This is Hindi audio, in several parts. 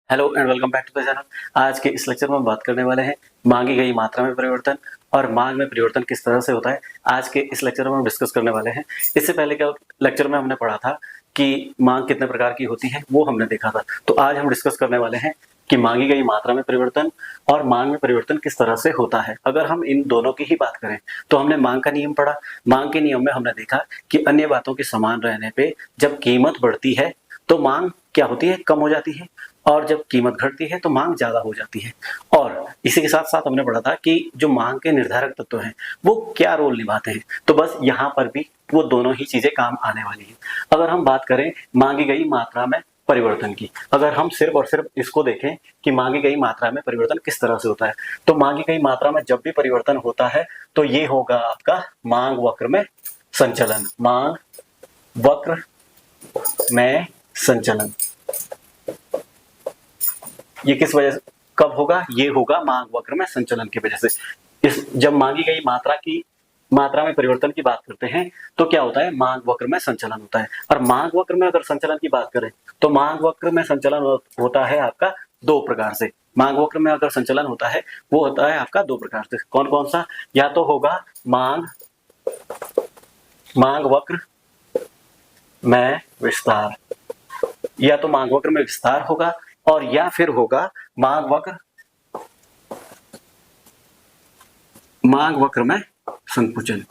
Hello and welcome back to the channel. आज के इस लेक्चर में हम बात करने वाले हैं मांगी गई मात्रा में परिवर्तन और मांग में परिवर्तन किस तरह से होता है। आज के इस लेक्चर में हम डिस्कस करने वाले हैं। इससे पहले के लेक्चर में हमने पढ़ा था कि मांग कितने प्रकार की होती है, वो हमने देखा था। तो आज हम डिस्कस करने वाले हैं कि मांगी गई मात्रा में परिवर्तन और मांग में परिवर्तन किस तरह से होता है। अगर हम इन दोनों की ही बात करें तो हमने मांग का नियम पढ़ा। मांग के नियम में हमने देखा कि अन्य बातों के समान रहने पे जब कीमत बढ़ती है तो मांग क्या होती है, कम हो जाती है, और जब कीमत घटती है तो मांग ज्यादा हो जाती है। और इसी के साथ साथ हमने पढ़ा था कि जो मांग के निर्धारक तत्व हैं वो क्या रोल निभाते हैं। तो बस यहाँ पर भी वो दोनों ही चीजें काम आने वाली हैं। अगर हम बात करें मांगी गई मात्रा में परिवर्तन की, अगर हम सिर्फ और सिर्फ इसको देखें कि मांगी गई मात्रा में परिवर्तन किस तरह से होता है, तो मांगी गई मात्रा में जब भी परिवर्तन होता है तो ये होगा आपका मांग वक्र में संचलन। मांग वक्र में संचलन ये किस वजह से कब होगा? ये होगा मांग वक्र में संचलन की वजह से। इस जब मांगी गई मात्रा में परिवर्तन की बात करते हैं तो क्या होता है? मांग वक्र में संचलन होता है। और मांग वक्र में अगर संचलन की बात करें तो मांग वक्र में संचलन होता है आपका दो प्रकार से। मांग वक्र में अगर संचलन होता है वो होता है आपका दो प्रकार से। कौन कौन सा? या तो होगा मांग वक्र में विस्तार, या तो मांग वक्र में विस्तार होगा, और या फिर होगा मांग वक्र में संकुचन।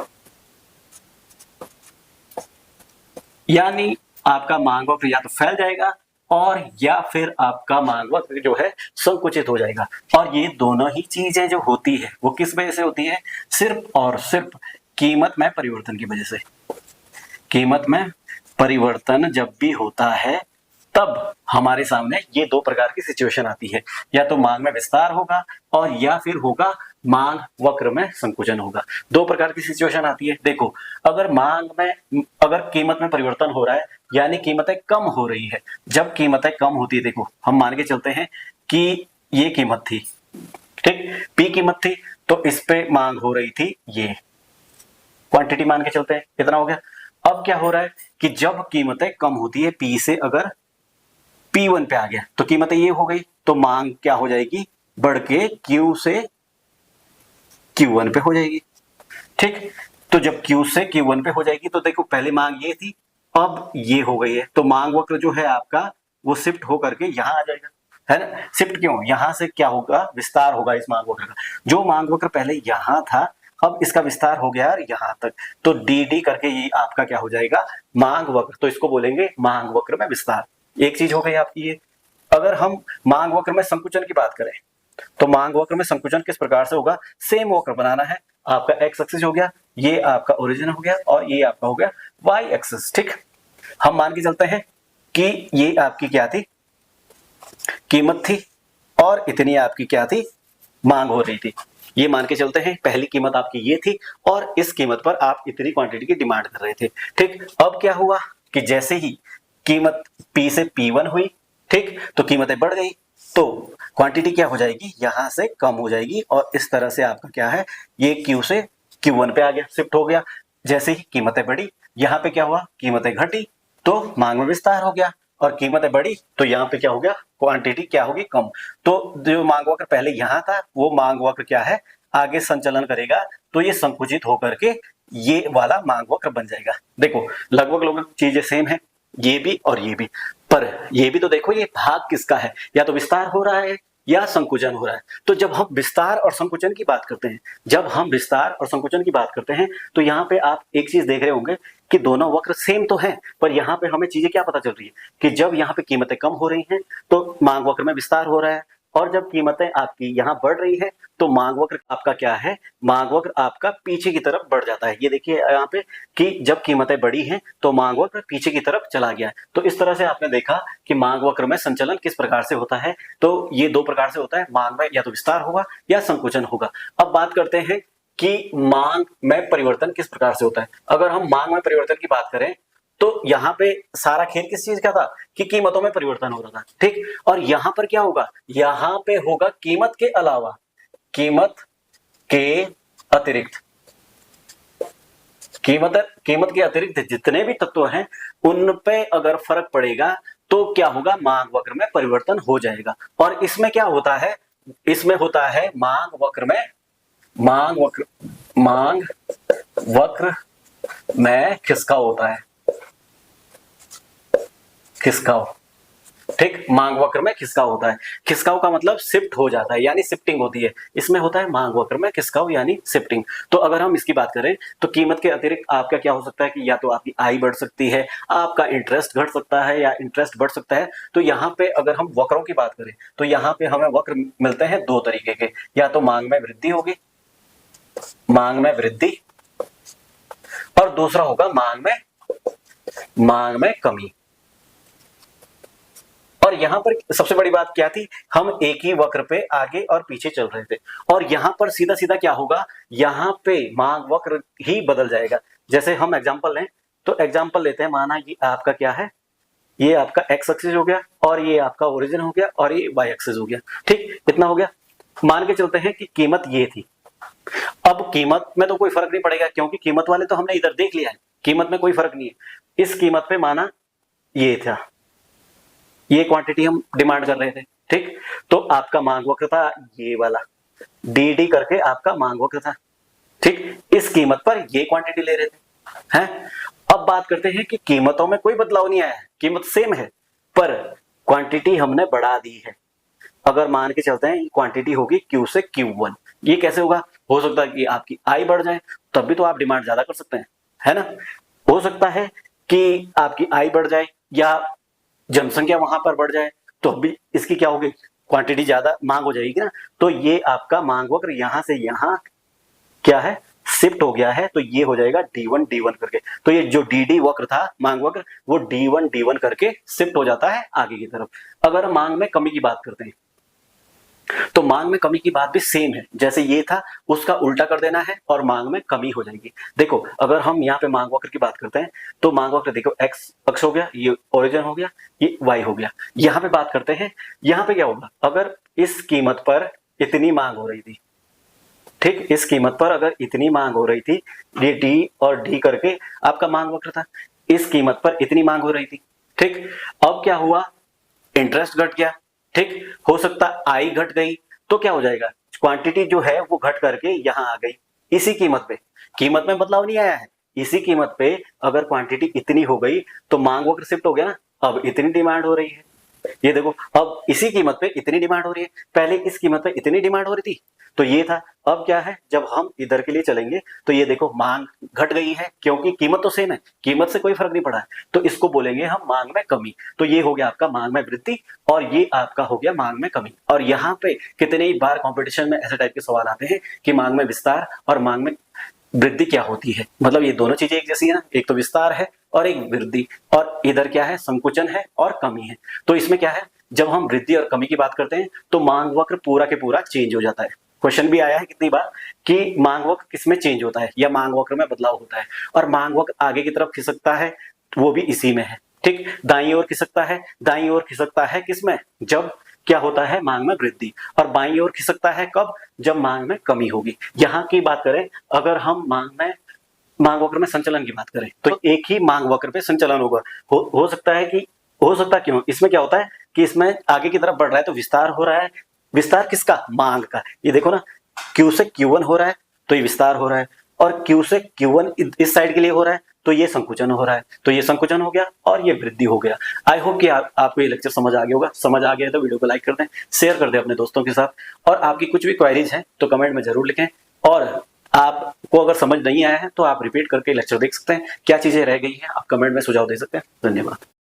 यानी आपका मांग वक्र या तो फैल जाएगा और या फिर आपका मांग वक्र जो है संकुचित हो जाएगा। और ये दोनों ही चीजें जो होती है वो किस वजह से होती है? सिर्फ और सिर्फ कीमत में परिवर्तन की वजह से। कीमत में परिवर्तन जब भी होता है तब हमारे सामने ये दो प्रकार की सिचुएशन आती है, या तो मांग में विस्तार होगा और या फिर होगा मांग वक्र में संकुचन होगा। दो प्रकार की सिचुएशन आती है। देखो, अगर कीमत में परिवर्तन हो रहा है यानी कीमतें कम हो रही है। जब कीमतें कम होती है, देखो हम मान के चलते हैं कि ये कीमत थी, ठीक, पी कीमत थी, तो इस पे मांग हो रही थी, ये क्वांटिटी मान के चलते हैं, कितना हो गया। अब क्या हो रहा है कि जब कीमतें कम होती है, पी से अगर P1 पे आ गया तो कीमतें ये हो गई, तो मांग क्या हो जाएगी? बढ़ के Q से Q1 पे हो जाएगी। ठीक, तो जब Q से Q1 पे हो जाएगी तो देखो पहले मांग ये थी, अब ये हो गई है, तो मांग वक्र जो है आपका वो शिफ्ट होकर के यहां आ जाएगा, है ना। शिफ्ट क्यों? यहां से क्या होगा? विस्तार होगा इस मांग वक्र का। जो मांग वक्र पहले यहां था अब इसका विस्तार हो गया यहां तक, तो डी करके ये आपका क्या हो जाएगा? मांग वक्र। तो इसको बोलेंगे मांग वक्र में विस्तार। एक चीज हो गई आपकी ये। अगर हम मांग वक्र में संकुचन की बात करें तो मांग वक्र में संकुचन किस प्रकार से होगा? सेम वक्र बनाना है। आपका एक्स एक्सिस हो गया, ये आपका ओरिजिन हो गया, और ये आपका हो गया वाई एक्सिस। ठीक, हम मान के चलते हैं कि ये आपकी क्या थी? कीमत थी, और इतनी आपकी क्या थी? मांग हो रही थी। ये मान के चलते हैं पहली कीमत आपकी ये थी और इस कीमत पर आप इतनी क्वांटिटी की डिमांड कर रहे थे। ठीक, अब क्या हुआ कि जैसे ही कीमत P से P1 हुई, ठीक, तो कीमतें बढ़ गई, तो क्वांटिटी क्या हो जाएगी? यहां से कम हो जाएगी, और इस तरह से आपका क्या है? ये Q से Q1 पे आ गया, शिफ्ट हो गया। जैसे ही कीमतें बढ़ी, यहां पे क्या हुआ? कीमतें घटी, तो मांग में विस्तार हो गया, और कीमतें बढ़ी तो यहाँ पे क्या हो गया? क्वांटिटी क्या होगी? कम। तो जो मांग वक्र पहले यहां था वो मांग वक्र क्या है? आगे संचलन करेगा, तो ये संकुचित होकर के ये वाला मांग वक्र बन जाएगा। देखो लगभग चीजें सेम है, ये भी और ये भी, पर ये भी तो देखो ये भाग किसका है? या तो विस्तार हो रहा है या संकुचन हो रहा है। तो जब हम विस्तार और संकुचन की बात करते हैं तो यहाँ पे आप एक चीज देख रहे होंगे कि दोनों वक्र सेम तो हैं, पर यहाँ पे हमें चीजें क्या पता चल रही है कि जब यहाँ पे कीमतें कम हो रही हैं तो मांग वक्र में विस्तार हो रहा है, और जब कीमतें आपकी यहाँ बढ़ रही है तो मांग वक्र आपका क्या है? मांग वक्र आपका पीछे की तरफ बढ़ जाता है। ये देखिए यहाँ पे कि जब कीमतें बढ़ी हैं तो मांग वक्र पीछे की तरफ चला गया है। तो इस तरह से आपने देखा कि मांग वक्र में संचलन किस प्रकार से होता है। तो ये दो प्रकार से होता है, मांग में या तो विस्तार होगा या संकुचन होगा। अब बात करते हैं कि मांग में परिवर्तन किस प्रकार से होता है। अगर हम मांग में परिवर्तन की बात करें तो यहाँ पे सारा खेल किस चीज का था? कि कीमतों में परिवर्तन हो रहा था। ठीक, और यहाँ पर क्या होगा? यहाँ पे होगा कीमत के अलावा, कीमत के अतिरिक्त, कीमत के अतिरिक्त जितने भी तत्व हैं उन पे अगर फर्क पड़ेगा तो क्या होगा, मांग वक्र में परिवर्तन हो जाएगा। और इसमें क्या होता है, इसमें होता है मांग वक्र में खिसकाव होता है, खिसकाव। ठीक, मांग वक्र में खिसकाव होता है। खिसकाव का मतलब शिफ्ट हो जाता है, यानी शिफ्टिंग होती है। इसमें होता है मांग वक्र में खिसकाव यानी शिफ्टिंग। तो अगर हम इसकी बात करें तो कीमत के अतिरिक्त आपका क्या हो सकता है कि या तो आपकी आय बढ़ सकती है, आपका इंटरेस्ट घट सकता है, या इंटरेस्ट बढ़ सकता है। तो यहाँ पे अगर हम वक्रों की बात करें तो यहाँ पे हमें वक्र मिलते हैं दो तरीके के, या तो मांग में वृद्धि होगी, मांग में वृद्धि, और दूसरा होगा मांग में कमी। और यहां पर सबसे बड़ी बात क्या थी, हम एक ही वक्र पे आगे और पीछे चल रहे थे, और यहां पर सीधा सीधा क्या होगा, यहां पे मांग वक्र ही बदल जाएगा। जैसे हम एग्जांपल लें, तो एग्जांपल लेते हैं, माना ये आपका क्या है, ये आपका एक्स एक्सिस हो गया, और ये आपका ओरिजिन हो गया, और ये वाई एक्सिस हो गया। ठीक, इतना हो गया। मान के चलते हैं कि कीमत ये थी। अब कीमत में तो कोई फर्क नहीं पड़ेगा, क्योंकि कीमत वाले तो हमने इधर देख लिया है, कीमत में कोई फर्क नहीं है। इस कीमत पे माना ये था, ये क्वांटिटी हम डिमांड कर रहे थे। ठीक, तो आपका मांग वक्र था ये वाला, डी करके आपका मांग वक्र था। ठीक, इस कीमत पर ये क्वांटिटी ले रहे थे, हैं? अब बात करते हैं कि कीमतों में कोई बदलाव नहीं आया है, कीमत सेम है, पर क्वांटिटी हमने बढ़ा दी है। अगर मान के चलते हैं क्वांटिटी होगी Q से Q1, ये कैसे होगा, हो सकता है कि आपकी आय बढ़ जाए, तब भी तो आप डिमांड ज्यादा कर सकते हैं, है ना। हो सकता है कि आपकी आय बढ़ जाए या जनसंख्या वहां पर बढ़ जाए, तो भी इसकी क्या होगी, क्वांटिटी ज्यादा मांग हो जाएगी ना। तो ये आपका मांग वक्र यहां से यहां क्या है, शिफ्ट हो गया है, तो ये हो जाएगा D1 करके। तो ये जो डी वक्र था मांग वक्र, वो D1 करके शिफ्ट हो जाता है आगे की तरफ। अगर मांग में कमी की बात करते हैं तो मांग में कमी की बात भी सेम है, जैसे ये था उसका उल्टा कर देना है और मांग में कमी हो जाएगी। देखो, अगर हम यहाँ पे मांग वक्र की बात करते हैं तो मांग वक्र देखो, एक्स अक्ष हो गया, ये ओरिजिन हो गया, ये वाई हो गया। यहाँ पे बात करते हैं, यहाँ पे क्या होगा, अगर इस कीमत पर इतनी मांग हो रही थी, ठीक, इस कीमत पर अगर इतनी मांग हो रही थी, ये डी और डी करके आपका मांग वक्र था, इस कीमत पर इतनी मांग हो रही थी। ठीक, अब क्या हुआ, इंटरेस्ट घट गया। ठीक, हो सकता आई घट गई, तो क्या हो जाएगा, क्वांटिटी जो है वो घट करके यहां आ गई इसी कीमत पे, कीमत में बदलाव नहीं आया है। इसी कीमत पे अगर क्वांटिटी इतनी हो गई तो मांग वक्र शिफ्ट हो गया ना, अब इतनी डिमांड हो रही है। ये देखो, अब इसी कीमत पे इतनी डिमांड हो रही है, पहले इस कीमत पे इतनी डिमांड हो रही थी, तो ये था। अब क्या है, जब हम इधर के लिए चलेंगे तो ये देखो मांग घट गई है, क्योंकि कीमत तो सेम है, कीमत से कोई फर्क नहीं पड़ा है, तो इसको बोलेंगे हम मांग में कमी। तो ये हो गया आपका मांग में वृद्धि, और ये आपका हो गया मांग में कमी। और यहाँ पे कितने ही बार कॉम्पिटिशन में ऐसे टाइप के सवाल आते हैं कि मांग में विस्तार और मांग में वृद्धि क्या होती है, मतलब ये दोनों चीजें एक जैसी है ना, एक तो विस्तार है और एक वृद्धि, और इधर क्या है, संकुचन है और कमी है। तो इसमें क्या है, जब हम वृद्धि और कमी की बात करते हैं तो मांग वक्र पूरा के पूरा चेंज हो जाता है। क्वेश्चन भी आया है कितनी बार कि मांग वक्र किसमें चेंज होता है या मांग वक्र में बदलाव होता है, और मांग वक्र आगे की तरफ खिसकता है, वो भी इसी में है। ठीक, दाईं ओर खिसकता है, दाईं ओर खिसकता है किसमें, जब क्या होता है, मांग में वृद्धि, और बाईं ओर खिसकता है कब, जब मांग में कमी होगी। यहाँ की बात करें, अगर हम मांग वक्र में संचलन की बात करें तो एक ही मांग वक्र पे संचलन होगा। हो सकता है कि, हो सकता क्यों, इसमें क्या होता है कि इसमें आगे की तरफ बढ़ रहा है तो विस्तार हो रहा है। विस्तार किसका, मांग का। ये देखो ना, Q से Q1 हो रहा है तो ये विस्तार हो रहा है, और Q से Q1 इस साइड के लिए हो रहा है तो ये संकुचन हो रहा है, तो ये संकुचन हो गया और ये वृद्धि हो गया। आई होप कि आपको ये लेक्चर समझ आ गया होगा। समझ आ गया तो वीडियो को लाइक कर दें, शेयर कर दें अपने दोस्तों के साथ, और आपकी कुछ भी क्वेरीज हैं तो कमेंट में जरूर लिखें। और आपको अगर समझ नहीं आया है तो आप रिपीट करके लेक्चर देख सकते हैं, क्या चीजें रह गई हैं आप कमेंट में सुझाव दे सकते हैं। धन्यवाद।